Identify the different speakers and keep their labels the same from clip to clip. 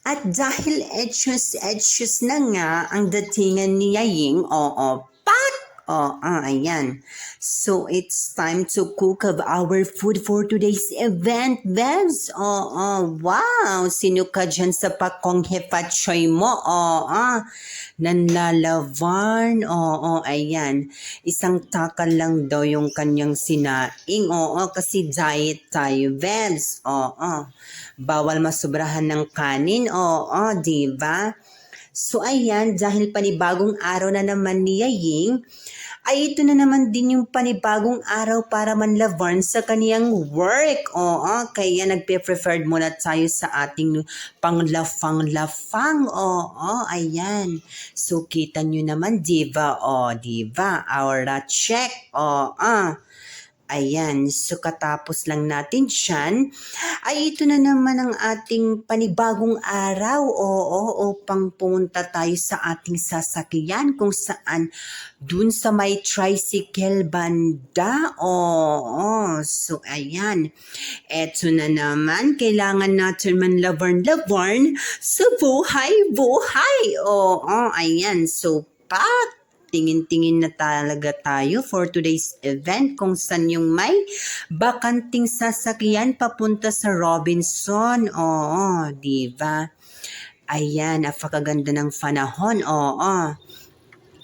Speaker 1: At dahil etchus na nga ang datingan ni Yaying, pak! Ayan. So, it's time to cook of our food for today's event, Bevs. Wow! Sino ka dyan sa pakong hepachoy mo? Nanlalavan. Ayan. Isang takal lang daw yung kanyang sinaing. Kasi diet tayo, Bevs. Bawal masubrahan ng kanin. Di ba? So ayan, dahil panibagong araw na naman ni Yaying, ay ito na naman din yung panibagong araw para manlavarn sa kaniyang work. Kaya nagpe-preferred muna tayo sa ating panglafang-lafang. Ayan. So kita nyo naman, diva. Diva, aura check. Ayan, so katapos lang natin siyan, ay ito na naman ang ating panibagong araw, upang pumunta tayo sa ating sasakyan kung saan dun sa may tricycle banda, so ayan, eto na naman, kailangan natin manlavarn-lavarn sa buhay-buhay, ayan, so tingin-tingin na talaga tayo for today's event kung saan yung may bakanting sasakyan papunta sa Robinson. Di ba? Ayan, napakaganda ng panahon.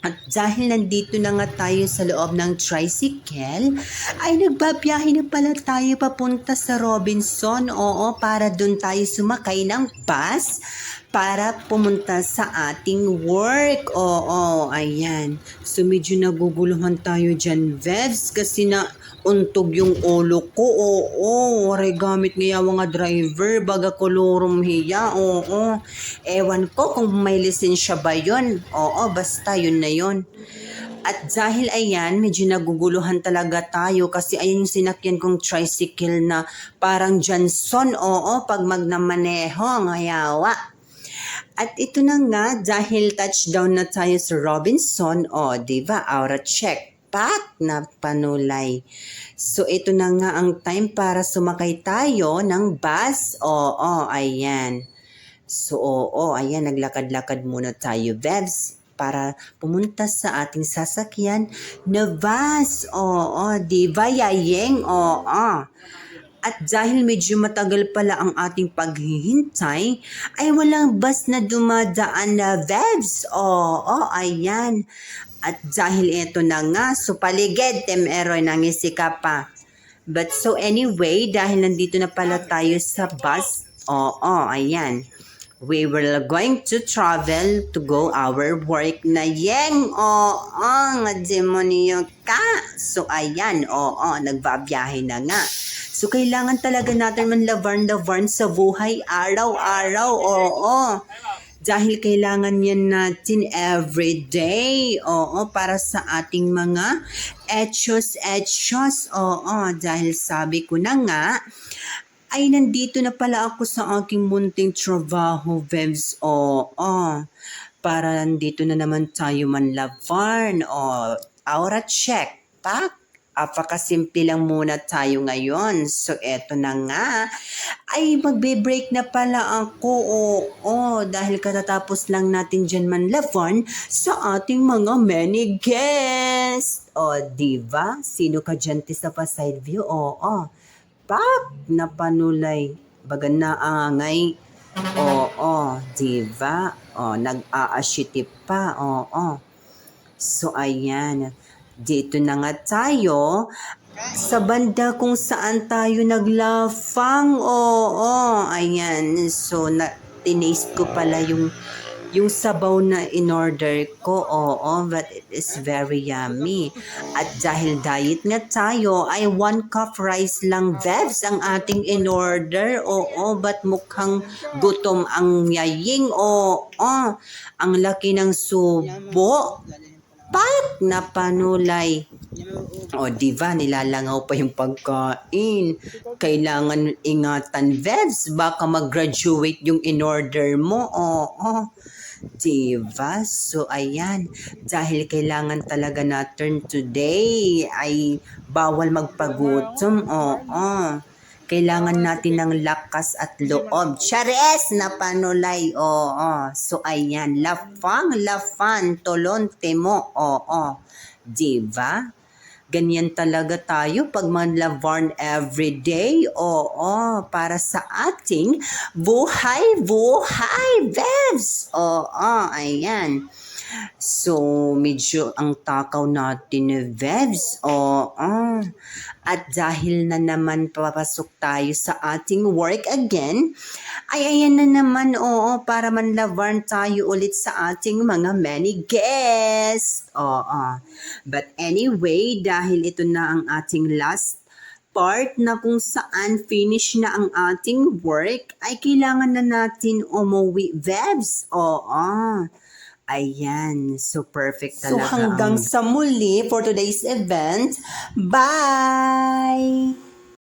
Speaker 1: At dahil nandito na nga tayo sa loob ng tricycle, ay nagbabiyahe na pala tayo papunta sa Robinson. Para doon tayo sumakay ng bus para pumunta sa ating work. Ayan. So medyo naguguluhan tayo dyan, Vevs, kasi na untog yung ulo ko. Gamit nga mga driver, baga kolorum hiya. Ewan ko kung may lisensya ba yun. Basta yun na yun. At dahil ayan, medyo naguguluhan talaga tayo kasi ayan yung sinakyan kong tricycle na parang Johnson, pag magnamaneho, ang hayawa. At ito na nga, dahil touchdown na tayo sa Robinson, diba, aura check, pak na panulay. So, ito na nga ang time para sumakay tayo ng bus. Ayan. So, ayan, naglakad-lakad muna tayo, Vevs, para pumunta sa ating sasakyan na bus. Diba, Yayeng? At dahil medyo matagal pala ang ating paghihintay, ay walang bus na dumadaan na, Vevs. Ayan. At dahil ito na nga, so paligid, temeroy nangisika pa. But so anyway, dahil nandito na pala tayo sa bus, ayan. We were going to travel to go our work na Yeng. Nga demonyo ka. So ayan, nagbabiyahe na nga. So, kailangan talaga natin manlavarn-lavarn sa buhay araw-araw. Dahil kailangan yan natin everyday. Para sa ating mga etchos. Dahil sabi ko na nga, ay nandito na pala ako sa aking munting trabaho, Vevs. Para nandito na naman tayo manlavarn. Aura check. Pak. Apakasimple lang muna tayo ngayon. So, eto na nga. Ay, magbe-break na pala ako. Dahil katatapos lang natin dyan manlavarn sa ating mga many guests. Diba? Sino ka dyan sa pa-side view? Pak! Napanulay. Baga naangay. Diba? Nag-aashitip pa. So, ayan. Dito na nga tayo sa banda kung saan tayo naglafang. Ayan. So, tinaste ko pala yung sabaw na in-order ko. But it is very yummy. At dahil diet nga tayo, ay 1 cup rice lang, Vevs, ang ating in-order. But mukhang gutom ang Yaying. Ang laki ng subo. Pak na panulay. Diba, nilalangaw pa yung pagkain. Kailangan ingatan, Vevs, baka mag-graduate yung in-order mo. Diba? So, ayan. Dahil kailangan talaga natin today ay bawal magpagutom. Kailangan natin ng lakas at loob. Chares na panulay. Oo. So, ayan. Lafang, tolonte mo. Oo. Diba? Ganyan talaga tayo pag manlavarn everyday. Oo, para sa ating buhay, Bebs. Oo, ayan. So, medyo ang takaw natin ni Bebs. Oo. At dahil na naman papasok tayo sa ating work again, ay ayan na naman, oo, para manlavarn tayo ulit sa ating mga many guests. Oo. But anyway, dahil ito na ang ating last part na kung saan finish na ang ating work, ay kailangan na natin umuwi, Vebs. Oo. Ayan, so perfect talaga. So hanggang sa muli for today's event. Bye!